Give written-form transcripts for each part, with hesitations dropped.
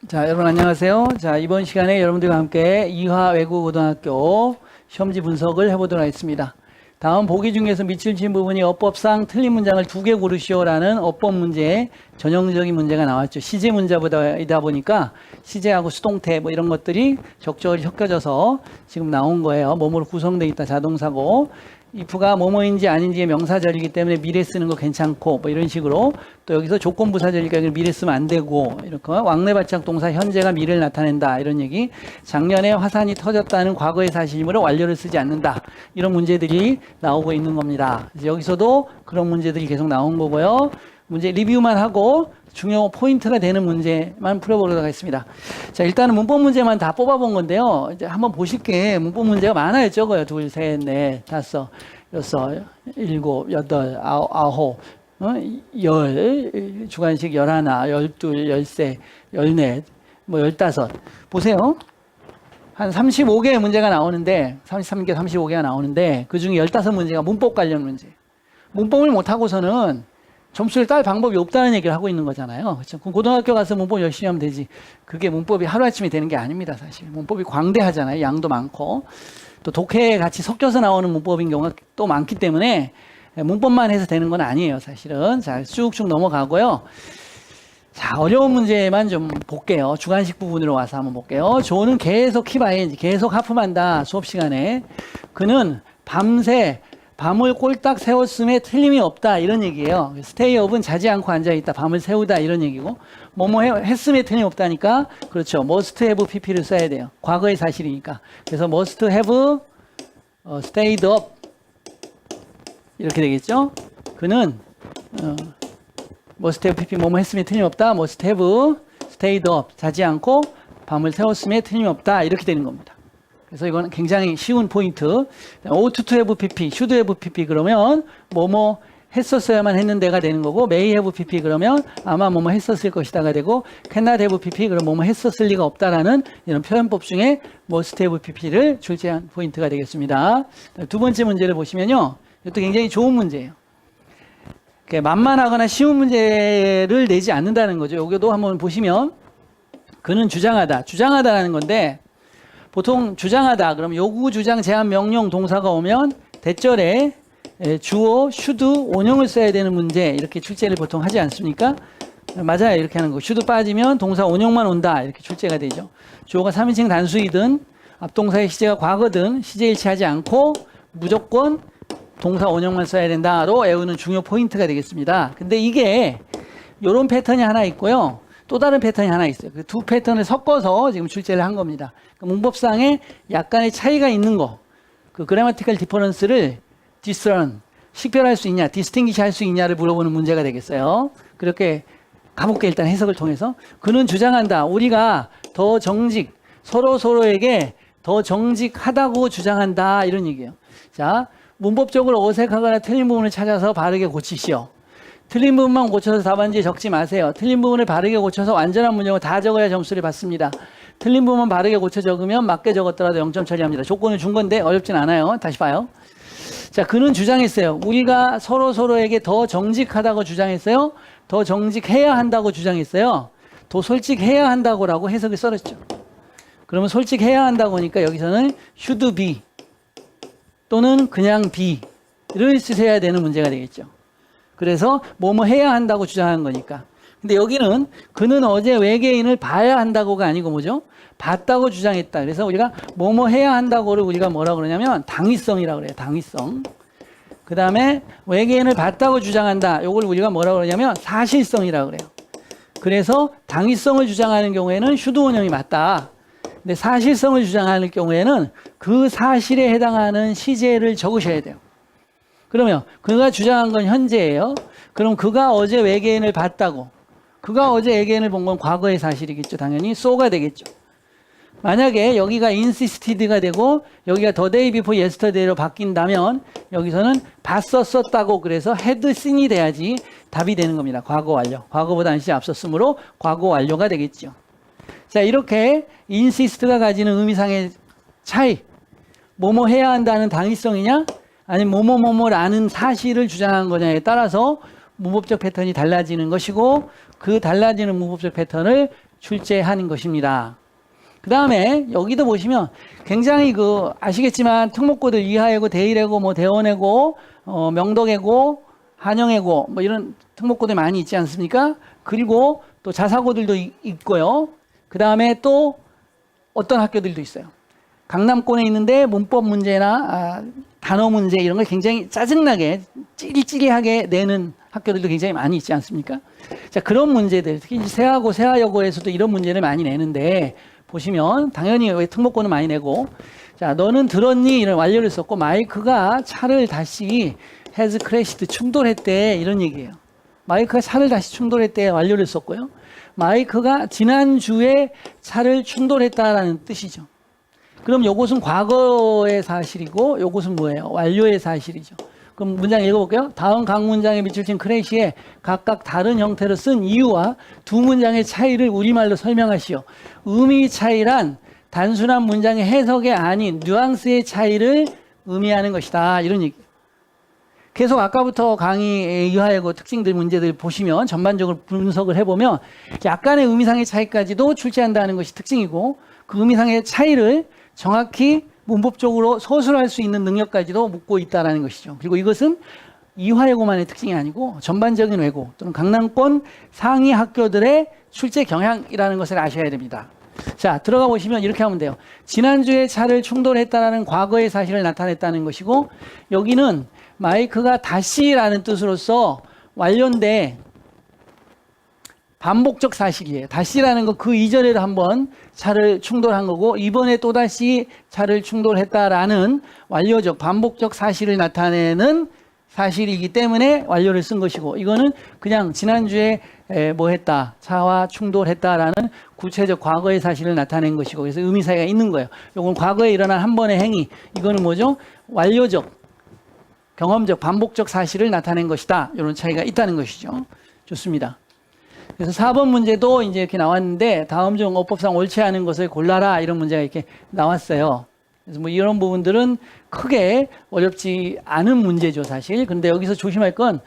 자, 여러분 안녕하세요. 자, 이번 시간에 여러분들과 함께 이화 외국고등학교 시험지 분석을 해보도록 하겠습니다. 다음 보기 중에서 밑줄 친 부분이 어법상 틀린 문장을 2개 고르시오라는 어법 문제의 전형적인 문제가 나왔죠. 시제 문제이다 보니까 시제하고 수동태 뭐 이런 것들이 적절히 섞여져서 지금 나온 거예요. 뭐뭐로 구성되어 있다 자동사고, if가 뭐뭐인지 아닌지의 명사절이기 때문에 미래 쓰는 거 괜찮고 뭐 이런 식으로, 또 여기서 조건부사절이니까 미래 쓰면 안 되고, 이렇게 왕래발작 동사 현재가 미래를 나타낸다 이런 얘기, 작년에 화산이 터졌다는 과거의 사실이므로 완료를 쓰지 않는다, 이런 문제들이 나오고 있는 겁니다. 그래서 여기서도 그런 문제들이 계속 나온 거고요. 문제 리뷰만 하고 중요 포인트가 되는 문제만 풀어보도록 하겠습니다. 자, 일단은 문법 문제만 다 뽑아본 건데요. 이제 한번 보실게. 문법 문제가 많아요. 적어요. 2, 3, 4, 5, 6, 7, 8, 9, 10, 주관식 11, 12, 13, 14, 뭐 15. 보세요. 한 35개의 문제가 나오는데, 33개, 35개가 나오는데, 그 중에 15문제가 문법 관련 문제. 문법을 못하고서는 점수를 딸 방법이 없다는 얘기를 하고 있는 거잖아요. 그렇죠? 그럼 고등학교 가서 문법 열심히 하면 되지. 그게 문법이 하루아침에 되는 게 아닙니다, 사실. 문법이 광대하잖아요. 양도 많고. 또 독해에 같이 섞여서 나오는 문법인 경우가 또 많기 때문에 문법만 해서 되는 건 아니에요, 사실은. 자, 쭉쭉 넘어가고요. 자, 어려운 문제만 좀 볼게요. 주관식 부분으로 와서 한번 볼게요. 조는 계속 킵 계속 하품한다, 수업 시간에. 그는 밤새 밤을 꼴딱 세웠음에 틀림이 없다, 이런 얘기예요. stay up은 자지 않고 앉아있다, 밤을 새우다, 이런 얘기고, 뭐뭐 했음에 틀림이 없다니까, 그렇죠. must have pp를 써야 돼요. 과거의 사실이니까. 그래서 must have stayed up 이렇게 되겠죠. 그는 must have pp 뭐뭐 했음에 틀림이 없다, must have stayed up 자지 않고 밤을 새웠음에 틀림이 없다, 이렇게 되는 겁니다. 그래서 이건 굉장히 쉬운 포인트. ought to have pp, should have pp 그러면 뭐뭐 했었어야만 했는데가 되는 거고, may have pp 그러면 아마 뭐뭐 했었을 것이다가 되고, cannot have pp 그럼 뭐뭐 했었을 리가 없다라는 이런 표현법 중에 must have pp를 출제한 포인트가 되겠습니다. 두 번째 문제를 보시면요, 이것도 굉장히 좋은 문제예요. 만만하거나 쉬운 문제를 내지 않는다는 거죠. 여기도 한번 보시면, 그는 주장하다라는 건데, 보통 주장하다 그럼 요구, 주장, 제한, 명령, 동사가 오면 대절에 주어, should, 원형을 써야 되는 문제, 이렇게 출제를 보통 하지 않습니까? 맞아요. 이렇게 하는 거. should 빠지면 동사 원형만 온다, 이렇게 출제가 되죠. 주어가 3인칭 단수이든 앞동사의 시제가 과거든 시제 일치하지 않고 무조건 동사 원형만 써야 된다로 외우는 중요 포인트가 되겠습니다. 근데 이게 요런 패턴이 하나 있고요, 또 다른 패턴이 하나 있어요. 그 두 패턴을 섞어서 지금 출제를 한 겁니다. 문법상에 약간의 차이가 있는 거, 그 grammatical difference를 discern, 식별할 수 있냐, distinguish 할 수 있냐를 물어보는 문제가 되겠어요. 그렇게 가볼게. 일단 해석을 통해서. 그는 주장한다, 우리가 더 정직, 서로에게 더 정직하다고 주장한다, 이런 얘기예요. 자, 문법적으로 어색하거나 틀린 부분을 찾아서 바르게 고치시오. 틀린 부분만 고쳐서 답안지에 적지 마세요. 틀린 부분을 바르게 고쳐서 완전한 문장을 다 적어야 점수를 받습니다. 틀린 부분 바르게 고쳐 적으면 맞게 적었더라도 0점 처리합니다. 조건을 준 건데 어렵진 않아요. 다시 봐요. 자, 그는 주장했어요. 우리가 서로에게 더 정직하다고 주장했어요. 더 정직해야 한다고 주장했어요. 더 솔직해야 한다고라고 해석을 써놨죠. 그러면 솔직해야 한다고 하니까 여기서는 should be 또는 그냥 be를 쓰셔야 되는 문제가 되겠죠. 그래서 뭐뭐 해야 한다고 주장한 거니까. 근데 여기는 그는 어제 외계인을 봐야 한다고가 아니고 뭐죠? 봤다고 주장했다. 그래서 우리가 뭐뭐 해야 한다고를 우리가 뭐라고 그러냐면 당위성이라고 그래요. 당위성. 그 다음에 외계인을 봤다고 주장한다. 이걸 우리가 뭐라고 그러냐면 사실성이라고 그래요. 그래서 당위성을 주장하는 경우에는 should 원형이 맞다. 근데 사실성을 주장하는 경우에는 그 사실에 해당하는 시제를 적으셔야 돼요. 그러면 그가 주장한 건 현재예요. 그럼 그가 어제 외계인을 봤다고, 그가 어제 외계인을 본 건 과거의 사실이겠죠. 당연히 so가 되겠죠. 만약에 여기가 insisted가 되고 여기가 the day before yesterday로 바뀐다면 여기서는 봤었다고, 그래서 had seen이 돼야지 답이 되는 겁니다. 과거 완료. 과거보다 시제 앞섰으므로 과거 완료가 되겠죠. 자, 이렇게 insist가 가지는 의미상의 차이, 뭐뭐 해야 한다는 당위성이냐, 아니면 뭐뭐뭐뭐라는 사실을 주장한 거냐에 따라서 문법적 패턴이 달라지는 것이고, 그 달라지는 문법적 패턴을 출제하는 것입니다. 그 다음에 여기도 보시면 굉장히 아시겠지만 특목고들 이하예고, 대일예고, 뭐 대원예고, 명덕예고, 한영예고 뭐 이런 특목고들 많이 있지 않습니까? 그리고 또 자사고들도 있고요. 그 다음에 또 어떤 학교들도 있어요. 강남권에 있는데 문법 문제나 단어 문제 이런 걸 굉장히 짜증나게 찌릿찌릿하게 내는 학교들도 굉장히 많이 있지 않습니까? 자, 그런 문제들, 특히 세하고 세하여고에서도 이런 문제를 많이 내는데 보시면 당연히 왜 특목고는 많이 내고, 자, 너는 들었니? 이런 완료를 썼고, 마이크가 차를 다시 has crashed 충돌했대 이런 얘기예요. 마이크가 차를 다시 충돌했대 완료를 썼고요. 마이크가 지난주에 차를 충돌했다라는 뜻이죠. 그럼 요것은 과거의 사실이고 요것은 뭐예요? 완료의 사실이죠. 그럼 문장 읽어볼게요. 다음 각 문장에 비추진 크래시에 각각 다른 형태로 쓴 이유와 두 문장의 차이를 우리말로 설명하시오. 의미 차이란 단순한 문장의 해석이 아닌 뉘앙스의 차이를 의미하는 것이다. 이런 얘기. 계속 아까부터 강의 이하예고 특징들 문제들 보시면 전반적으로 분석을 해보면 약간의 의미상의 차이까지도 출제한다는 것이 특징이고, 그 의미상의 차이를 정확히 문법적으로 서술할 수 있는 능력까지도 묻고 있다는 것이죠. 그리고 이것은 이화예고만의 특징이 아니고 전반적인 외고 또는 강남권 상위 학교들의 출제 경향이라는 것을 아셔야 됩니다. 자, 들어가 보시면 이렇게 하면 돼요. 지난주에 차를 충돌했다는 과거의 사실을 나타냈다는 것이고, 여기는 마이크가 다시라는 뜻으로서 완료인데 반복적 사실이에요. 다시라는 거 그 이전에도 한번 차를 충돌한 거고, 이번에 또다시 차를 충돌했다라는 완료적 반복적 사실을 나타내는 사실이기 때문에 완료를 쓴 것이고, 이거는 그냥 지난주에 뭐 했다, 차와 충돌했다라는 구체적 과거의 사실을 나타낸 것이고, 그래서 의미 사이가 있는 거예요. 이건 과거에 일어난 한 번의 행위, 이거는 뭐죠? 완료적, 경험적, 반복적 사실을 나타낸 것이다. 이런 차이가 있다는 것이죠. 좋습니다. 그래서 4번 문제도 이제 이렇게 나왔는데, 다음 중 어법상 옳지 않은 것을 골라라 이런 문제가 이렇게 나왔어요. 그래서 뭐 이런 부분들은 크게 어렵지 않은 문제죠, 사실. 근데 여기서 조심할 건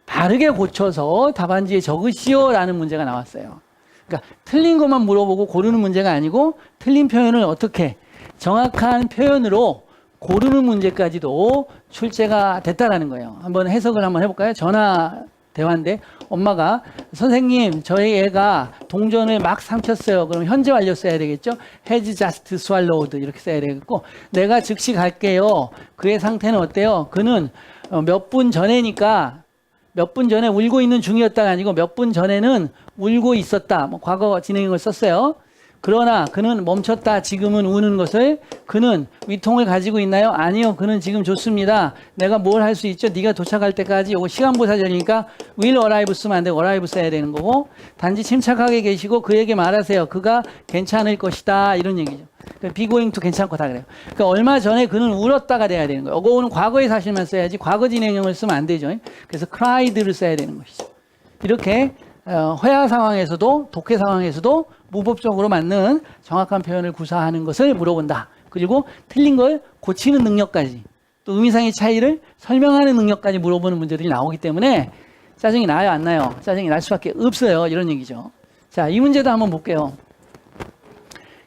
바르게 고쳐서 답안지에 적으시오라는 문제가 나왔어요. 그러니까 틀린 것만 물어보고 고르는 문제가 아니고, 틀린 표현을 어떻게 정확한 표현으로 고르는 문제까지도 출제가 됐다라는 거예요. 한번 해석을 한번 해볼까요? 전화 대화인데 엄마가 선생님 저희 애가 동전을 막 삼켰어요. 그럼 현재 완료 써야 되겠죠? has just swallowed 이렇게 써야 되겠고, 내가 즉시 갈게요. 그의 상태는 어때요? 그는 몇 분 전에니까 몇 분 전에 울고 있는 중이었다가 아니고 몇 분 전에는 울고 있었다. 뭐 과거 진행형을 썼어요. 그러나 그는 멈췄다. 지금은 우는 것을. 그는 위통을 가지고 있나요? 아니요. 그는 지금 좋습니다. 내가 뭘 할 수 있죠? 네가 도착할 때까지. 이거 시간부사절이니까 will arrive 쓰면 안 되고 arrive 써야 되는 거고, 단지 침착하게 계시고 그에게 말하세요. 그가 괜찮을 것이다. 이런 얘기죠. 그러니까 be going to 괜찮고 다 그래요. 그러니까 얼마 전에 그는 울었다가 돼야 되는 거예요. 그거는 과거의 사실만 써야지 과거 진행형을 쓰면 안 되죠. 그래서 cried를 써야 되는 것이죠. 이렇게 회화 상황에서도 독해 상황에서도 문법적으로 맞는 정확한 표현을 구사하는 것을 물어본다. 그리고 틀린 걸 고치는 능력까지, 또 의미상의 차이를 설명하는 능력까지 물어보는 문제들이 나오기 때문에 짜증이 나요, 안 나요? 짜증이 날 수밖에 없어요. 이런 얘기죠. 자, 이 문제도 한번 볼게요.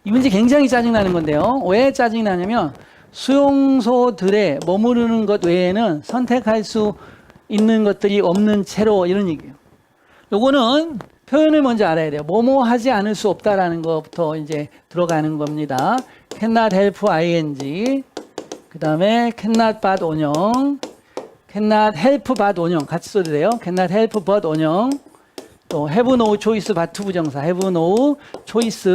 이 문제 굉장히 짜증나는 건데요. 왜 짜증이 나냐면 수용소들에 머무르는 것 외에는 선택할 수 있는 것들이 없는 채로, 이런 얘기예요. 요거는 표현을 먼저 알아야 돼요. 뭐뭐 하지 않을 수 없다라는 것부터 이제 들어가는 겁니다. cannot help ing, 그 다음에 cannot but 원형, cannot help but 원형 같이 써도 돼요. cannot help but 원형, 또 have no choice but 부정사, have no choice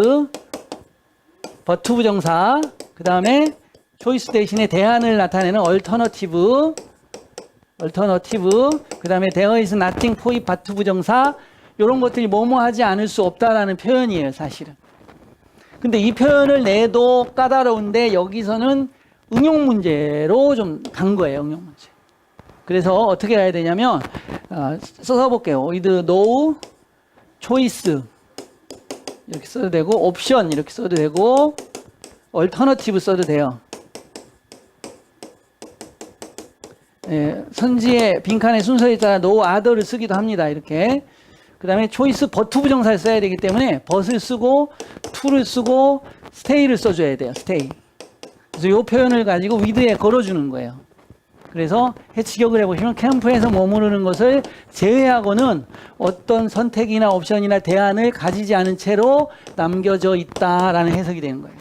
but 부정사, 그 다음에 choice 대신에 대안을 나타내는 alternative, 그 다음에 there is nothing for it but 부정사, 이런 것들이 뭐뭐 하지 않을 수 없다라는 표현이에요, 사실은. 근데 이 표현을 내도 까다로운데 여기서는 응용 문제로 좀 간 거예요, 응용 문제. 그래서 어떻게 해야 되냐면 써서 볼게요. with no choice 이렇게 써도 되고, 옵션 이렇게 써도 되고, alternative 써도 돼요. 선지의 빈칸의 순서에 따라 no other를 쓰기도 합니다. 이렇게. 그 다음에 초이스 버투 부정사를 써야 되기 때문에 but을 쓰고 to를 쓰고 stay를 써줘야 돼요. stay. 그래서 이 표현을 가지고 with에 걸어주는 거예요. 그래서 해치격을 해보시면 캠프에서 머무르는 것을 제외하고는 어떤 선택이나 옵션이나 대안을 가지지 않은 채로 남겨져 있다라는 해석이 되는 거예요.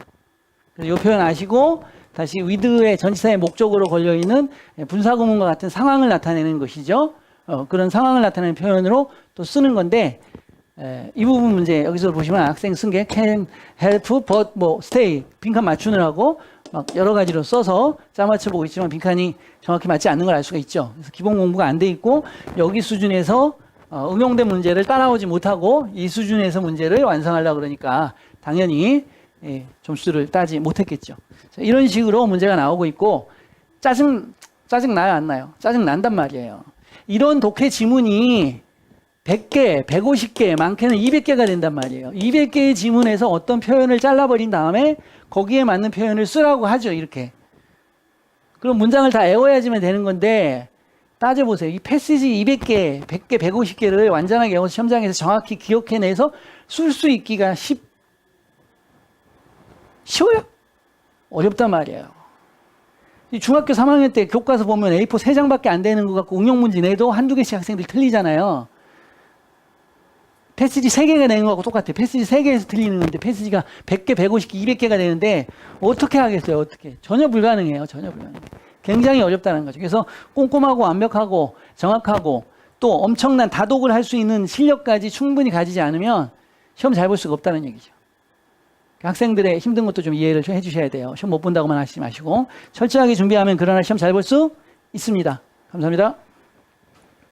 그래서 이 표현 아시고 다시 with의 전치사의 목적으로 걸려있는 분사구문과 같은 상황을 나타내는 것이죠. 그런 상황을 나타내는 표현으로 또 쓰는 건데 이 부분 문제 여기서 보시면 학생 쓴 게 can help but 뭐 stay 빈칸 맞추느라고 막 여러 가지로 써서 짜맞춰 보고 있지만 빈칸이 정확히 맞지 않는 걸 알 수가 있죠. 그래서 기본 공부가 안 돼 있고 여기 수준에서 응용된 문제를 따라오지 못하고 이 수준에서 문제를 완성하려고 그러니까 당연히 점수를 따지 못했겠죠. 이런 식으로 문제가 나오고 있고 짜증 나요 안 나요? 짜증 난단 말이에요. 이런 독해 지문이 100개, 150개, 많게는 200개가 된단 말이에요. 200개의 지문에서 어떤 표현을 잘라버린 다음에 거기에 맞는 표현을 쓰라고 하죠. 이렇게. 그럼 문장을 다 외워야지만 되는 건데 따져보세요. 이 패시지 200개, 100개, 150개를 완전하게 외워서 시험장에서 정확히 기억해내서 쓸 수 있기가 쉬워요? 어렵단 말이에요. 중학교 3학년 때 교과서 보면 A4 3장밖에 안 되는 것 같고 응용문제 내도 한두 개씩 학생들 틀리잖아요. 패시지 3개가 되는 거하고 똑같아요. 패시지 3개에서 틀리는 건데 패시지가 100개, 150개, 200개가 되는데 어떻게 하겠어요? 어떻게? 전혀 불가능해요. 전혀 불가능해요. 굉장히 어렵다는 거죠. 그래서 꼼꼼하고 완벽하고 정확하고 또 엄청난 다독을 할 수 있는 실력까지 충분히 가지지 않으면 시험 잘 볼 수가 없다는 얘기죠. 학생들의 힘든 것도 좀 이해를 좀 해주셔야 돼요. 시험 못 본다고만 하시지 마시고 철저하게 준비하면 그러나 시험 잘 볼 수 있습니다. 감사합니다.